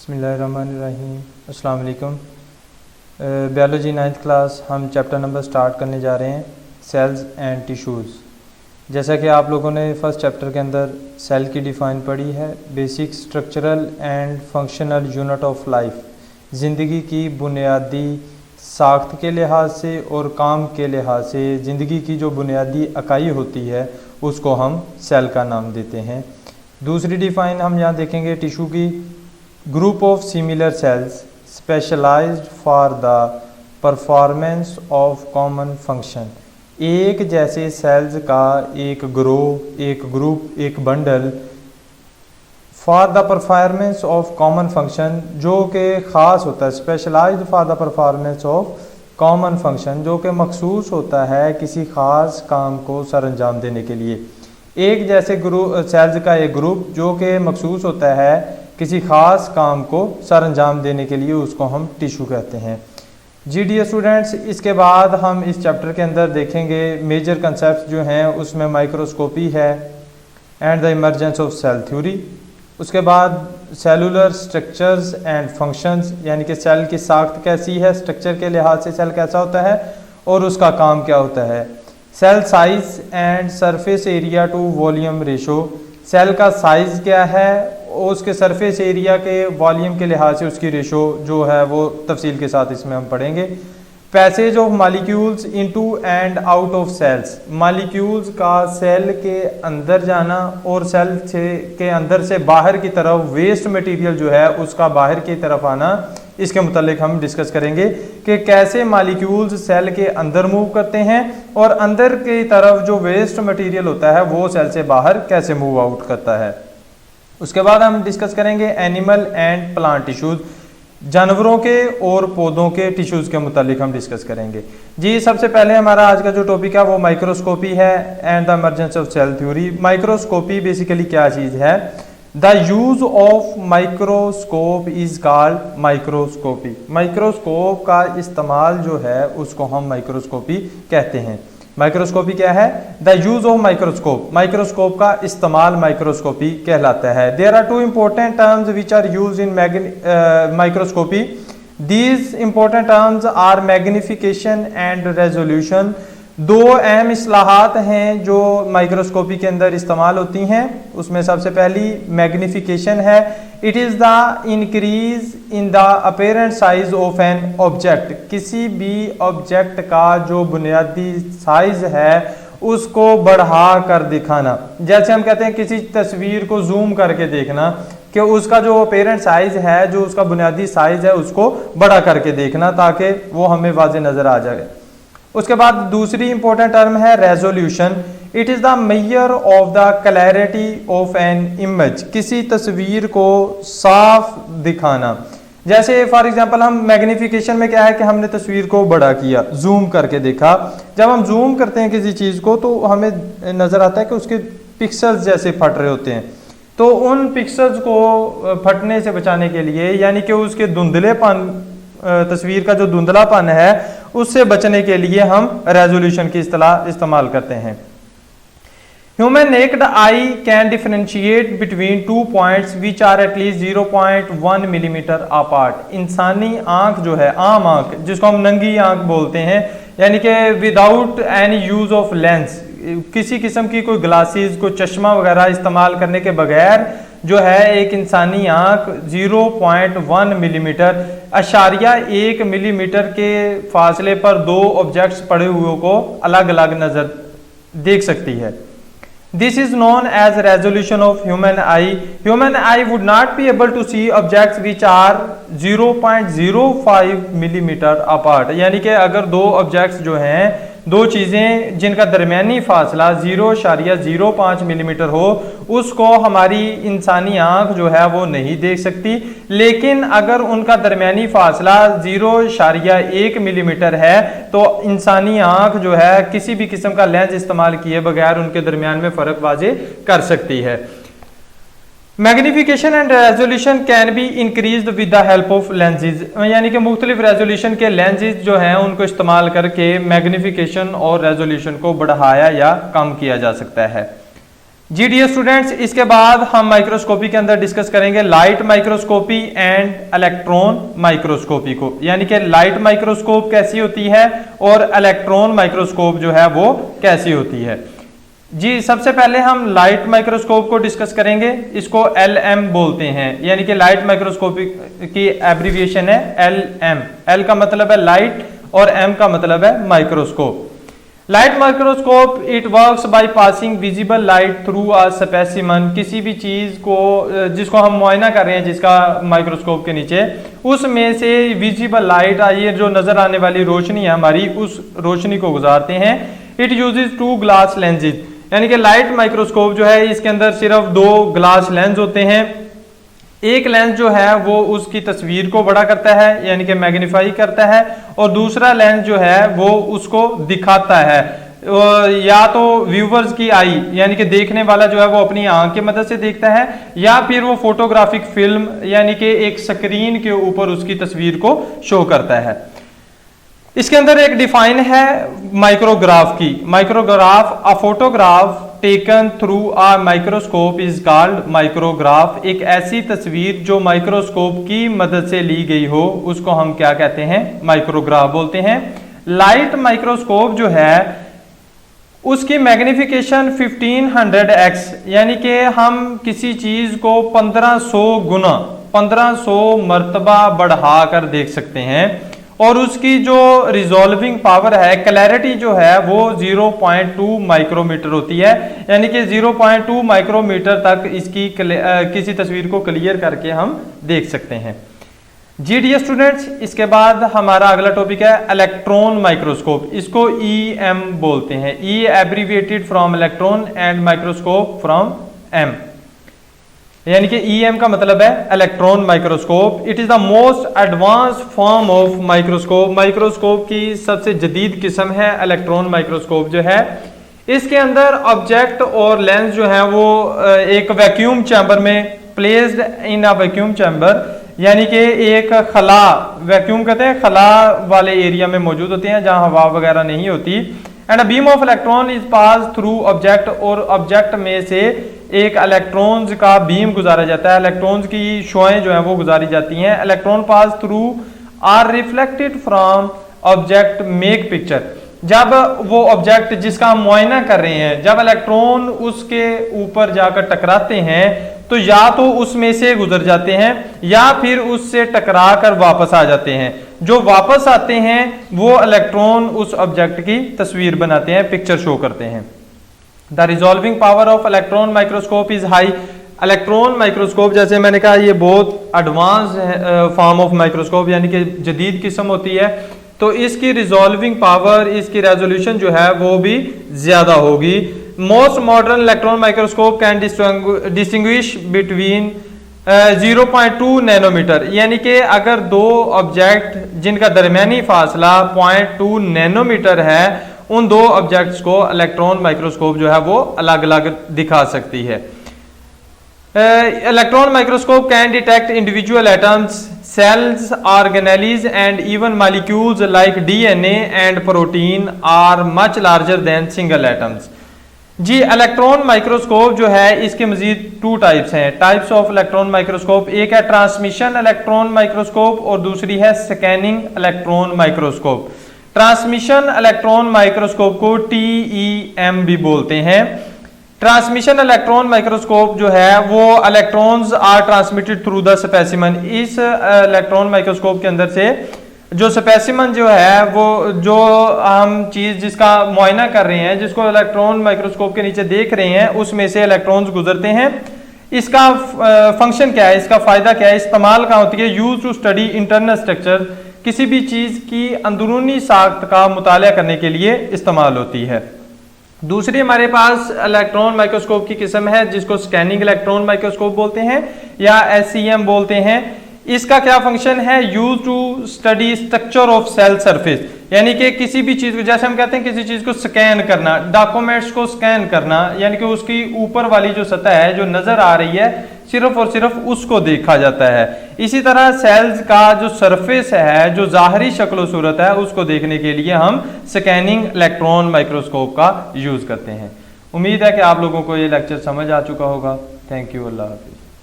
बिस्मिल्लाहिर्रहमानिर्रहीम। अस्सलाम वालेकुम। बायोलॉजी 9th क्लास हम चैप्टर नंबर स्टार्ट करने जा रहे हैं, सेल्स एंड टिश्यूज़। जैसा कि आप लोगों ने फर्स्ट चैप्टर के अंदर सेल की डिफ़ाइन पढ़ी है, basic structural and functional unit of life, ज़िंदगी की बुनियादी साख्त के लिहाज से और काम के लिहाज से ज़िंदगी की जो बुनियादी इकाई होती है उसको हम सेल का नाम देते हैं। दूसरी डिफ़ाइन हम यहाँ देखेंगे टिश्यू की, group of similar cells specialised for the performance of common function. एक जैसे सेल्स का एक ग्रुप, एक bundle for the performance of common function, जो कि ख़ास होता है, specialised for the performance of common function, जो कि मखसूस होता है किसी ख़ास काम को सर अंजाम देने के लिए। एक जैसे सेल्स का एक ग्रुप जो कि मखसूस होता है किसी ख़ास काम को सर अंजाम देने के लिए, उसको हम टिश्यू कहते हैं। जी डियर स्टूडेंट्स, इसके बाद हम इस चैप्टर के अंदर देखेंगे मेजर कंसेप्ट जो हैं, उसमें माइक्रोस्कोपी है and the emergence of cell theory. उसके बाद सेलुलर स्ट्रक्चर्स एंड फंक्शंस, यानी कि सेल की साख्त कैसी है, स्ट्रक्चर के लिहाज से सेल कैसा होता है और उसका काम क्या होता है। Cell size and surface area to volume ratio, cell का साइज़ क्या है और उसके सरफेस एरिया के वॉल्यूम के लिहाज से उसकी रेशो जो है वो तफसील के साथ इसमें हम पढ़ेंगे। Passage of molecules into and out of cells, molecules का सेल के अंदर जाना और सेल के अंदर से बाहर की तरफ वेस्ट मटेरियल जो है उसका बाहर की तरफ आना, इसके मुतालिक हम डिस्कस करेंगे कि कैसे मालिक्यूल्स सेल के अंदर मूव करते हैं और अंदर की तरफ जो वेस्ट मटेरियल होता है वो सेल से बाहर कैसे मूव आउट करता है। उसके बाद हम डिस्कस करेंगे एनिमल एंड प्लांट टिश्यूज़, जानवरों के और पौधों के टिश्यूज़ के मुतालिक हम डिस्कस करेंगे। जी सबसे पहले हमारा आज का जो टॉपिक है वो माइक्रोस्कोपी है and the emergence of cell theory. Microscopy basically क्या चीज़ है? The use of microscope is called microscopy. Microscope का इस्तेमाल जो है उसको हम माइक्रोस्कोपी कहते हैं। माइक्रोस्कोपी क्या है? The use of microscope, microscope का इस्तेमाल माइक्रोस्कोपी कहलाता है। There are two important terms which are use in microscopy. These important terms are magnification and resolution. दो अहम इस्लाहात हैं जो माइक्रोस्कोपी के अंदर इस्तेमाल होती हैं। उसमें सबसे पहली मैग्निफिकेशन है। It is the increase in the apparent size of an object, किसी भी ऑब्जेक्ट का जो बुनियादी साइज है उसको बढ़ा कर दिखाना। जैसे हम कहते हैं किसी तस्वीर को जूम करके देखना कि उसका जो अपेरेंट साइज है, जो उसका बुनियादी साइज है, उसको बड़ा करके देखना ताकि वो हमें वाज़ेह नज़र आ जाए। उसके बाद दूसरी इंपॉर्टेंट टर्म है resolution. It is the measure of the clarity of an image, किसी तस्वीर को साफ दिखाना। जैसे फॉर एग्जांपल हम मैग्निफिकेशन में क्या है कि हमने तस्वीर को बड़ा किया, जूम करके देखा। जब हम जूम करते हैं किसी चीज़ को तो हमें नज़र आता है कि उसके पिक्सल्स जैसे फट रहे होते हैं। तो उन पिक्सल्स को फटने से बचाने के लिए, यानी कि उसके धुंधलेपन, तस्वीर का जो धुंधलापन है उससे बचने के लिए हम रेजोल्यूशन की इस्तेमाल करते हैं। Human naked eye can differentiate between two points which are at least 0.1 millimetre apart. इंसानी आंख जो है, आम आंख जिसको हम नंगी आंख बोलते हैं, यानी कि without any use of lens, किसी किस्म की कोई ग्लासेस, कोई चश्मा वगैरह इस्तेमाल करने के बगैर जो है एक इंसानी आंख 0.1 मिलीमीटर *1 मिलीमीटर के फासले पर दो ऑब्जेक्ट्स पड़े हुए को अलग अलग नजर देख सकती है। This is known as resolution of human eye. Human eye would not be able to see objects which are 0.05 millimetre apart, यानी कि अगर दो ऑब्जेक्ट्स जो हैं, दो चीज़ें जिनका दरमियानी फासला 0.05 मिलीमीटर हो, उसको हमारी इंसानी आंख जो है वो नहीं देख सकती। लेकिन अगर उनका दरमियानी फासला 0.1 मिलीमीटर है तो इंसानी आंख जो है किसी भी किस्म का लेंस इस्तेमाल किए बगैर उनके दरमियान में फ़र्क वाज़ेह कर सकती है। Magnification and resolution can be increased with the help of lenses, यानी कि मुख्तलिफ रेजोल्यूशन के लेंसेज जो हैं उनको इस्तेमाल करके मैग्निफिकेशन और रेजोल्यूशन को बढ़ाया या कम किया जा सकता है। जी डियर स्टूडेंट्स, इसके बाद हम माइक्रोस्कोपी के अंदर डिस्कस करेंगे light microscopy and electron microscopy को, यानी कि लाइट माइक्रोस्कोप कैसी होती है और इलेक्ट्रॉन माइक्रोस्कोप जो है वो कैसी होती है। जी सबसे पहले हम लाइट माइक्रोस्कोप को डिस्कस करेंगे। इसको LM बोलते हैं, यानी कि लाइट माइक्रोस्कोपी की एब्रीविएशन है LM। L का मतलब है लाइट और M का मतलब है microscope. Light microscope it works by passing visible light through a specimen. किसी भी चीज को जिसको हम मुआयना कर रहे हैं, जिसका माइक्रोस्कोप के नीचे, उसमें से विजिबल लाइट, ये जो नजर आने वाली रोशनी है हमारी, उस रोशनी को गुजारते हैं। इट यूजेस 2 ग्लास लेंसेज, यानी कि लाइट माइक्रोस्कोप जो है इसके अंदर सिर्फ 2 ग्लास लेंस होते हैं। एक लेंस जो है वो उसकी तस्वीर को बड़ा करता है, यानी कि मैग्नीफाई करता है, और दूसरा लेंस जो है वो उसको दिखाता है। या तो व्यूवर्स की आई, यानी कि देखने वाला जो है वो अपनी आंख की मदद से देखता है, या फिर वो फोटोग्राफिक फिल्म यानी कि एक स्क्रीन के ऊपर उसकी तस्वीर को शो करता है। इसके अंदर एक डिफाइन है माइक्रोग्राफ की। Micrograph a photograph taken through a microscope is called micrograph. एक ऐसी तस्वीर जो माइक्रोस्कोप की मदद से ली गई हो उसको हम क्या कहते हैं? माइक्रोग्राफ बोलते हैं। लाइट माइक्रोस्कोप जो है उसकी मैग्निफिकेशन 1500x, यानी कि हम किसी चीज को 1500 गुना, 1500 मर्तबा बढ़ाकर देख सकते हैं। और उसकी जो रिजॉल्विंग पावर है, क्लैरिटी जो है वो 0.2 माइक्रोमीटर होती है, यानी कि 0.2 माइक्रोमीटर तक इसकी किसी तस्वीर को क्लियर करके हम देख सकते हैं। जी डियर स्टूडेंट्स, इसके बाद हमारा अगला टॉपिक है इलेक्ट्रॉन माइक्रोस्कोप। इसको EM बोलते हैं। E abbreviated from electron and microscope from M, यानी कि EM का मतलब है electron microscope. It is the most advance form of microscope. Microscope की सबसे जदीद किस्म है इलेक्ट्रॉन माइक्रोस्कोप जो है। इसके अंदर ऑब्जेक्ट और लेंस जो है वो एक वैक्यूम चैम्बर में placed in a vacuum chamber, यानी कि एक खला, वैक्यूम कहते हैं खला वाले एरिया में मौजूद होते हैं जहां हवा वगैरह नहीं होती। And a beam of electron is pass through object, और ऑब्जेक्ट में से एक इलेक्ट्रॉन्स का बीम गुजारा जाता है, इलेक्ट्रॉन्स की शुआएं जो है वो गुजारी जाती हैं। Electron pass through are reflected from object make picture. जब वो ऑब्जेक्ट जिसका हम मुआयना कर रहे हैं, जब इलेक्ट्रॉन उसके ऊपर जाकर टकराते हैं तो या तो उसमें से गुजर जाते हैं या फिर उससे टकरा कर वापस आ जाते हैं। जो वापस आते हैं वो इलेक्ट्रॉन उस ऑब्जेक्ट की तस्वीर बनाते हैं, पिक्चर शो करते हैं। The resolving power of electron microscope is high. Electron microscope, जैसे मैंने कहा, ये बहुत एडवांस फॉर्म ऑफ माइक्रोस्कोप, यानी कि जदीद किस्म होती है, तो इसकी रिजॉल्विंग पावर, इसकी रेजोल्यूशन जो है वो भी ज्यादा होगी। Most modern electron microscope can distinguish between 0.2 nanometre, यानी कि अगर दो ऑब्जेक्ट जिनका दरमियानी फासला 0.2 नैनोमीटर है, उन दो ऑब्जेक्ट्स को इलेक्ट्रॉन माइक्रोस्कोप जो है वो अलग अलग दिखा सकती है। Electron microscope can detect individual atoms, cells, organelles and even molecules like DNA and protein are much larger than single atoms. जी इलेक्ट्रॉन माइक्रोस्कोप जो है इसके मजीद 2 टाइप्स हैं, टाइप्स ऑफ इलेक्ट्रॉन माइक्रोस्कोप। एक है ट्रांसमिशन इलेक्ट्रॉन माइक्रोस्कोप और दूसरी है scanning electron microscope. Transmission electron microscope को TEM भी बोलते हैं। ट्रांसमिशन इलेक्ट्रॉन माइक्रोस्कोप जो है वो electrons are transmitted through the specimen. इस इलेक्ट्रॉन माइक्रोस्कोप के अंदर से जो स्पेसिमन जो है, वो जो हम चीज जिसका मुआयना कर रहे हैं, जिसको इलेक्ट्रॉन माइक्रोस्कोप के नीचे देख रहे हैं, उसमें से इलेक्ट्रॉन्स गुजरते हैं। इसका फंक्शन क्या है, इसका फायदा क्या है, इस्तेमाल कहाँ होती है? Use to study internal structure, किसी भी चीज की अंदरूनी साख्त का मुताला करने के लिए इस्तेमाल होती है। दूसरी हमारे पास इलेक्ट्रॉन माइक्रोस्कोप की किस्म है जिसको स्कैनिंग इलेक्ट्रॉन माइक्रोस्कोप बोलते हैं या SEM बोलते हैं। इसका क्या फंक्शन है? Use to study structure of cell surface, यानी कि किसी भी चीज को, जैसे हम कहते हैं किसी चीज को स्कैन करना, डॉक्यूमेंट्स को स्कैन करना, यानी कि उसकी ऊपर वाली जो सतह है जो नजर आ रही है, सिर्फ और सिर्फ उसको देखा जाता है। इसी तरह सेल्स का जो सरफेस है, जो जाहरी शक्ल सूरत है, उसको देखने के लिए हम स्कैनिंग इलेक्ट्रॉन माइक्रोस्कोप का यूज करते हैं। उम्मीद है कि आप लोगों को ये लेक्चर समझ आ चुका होगा। थैंक यू, अल्लाह हाफिज़।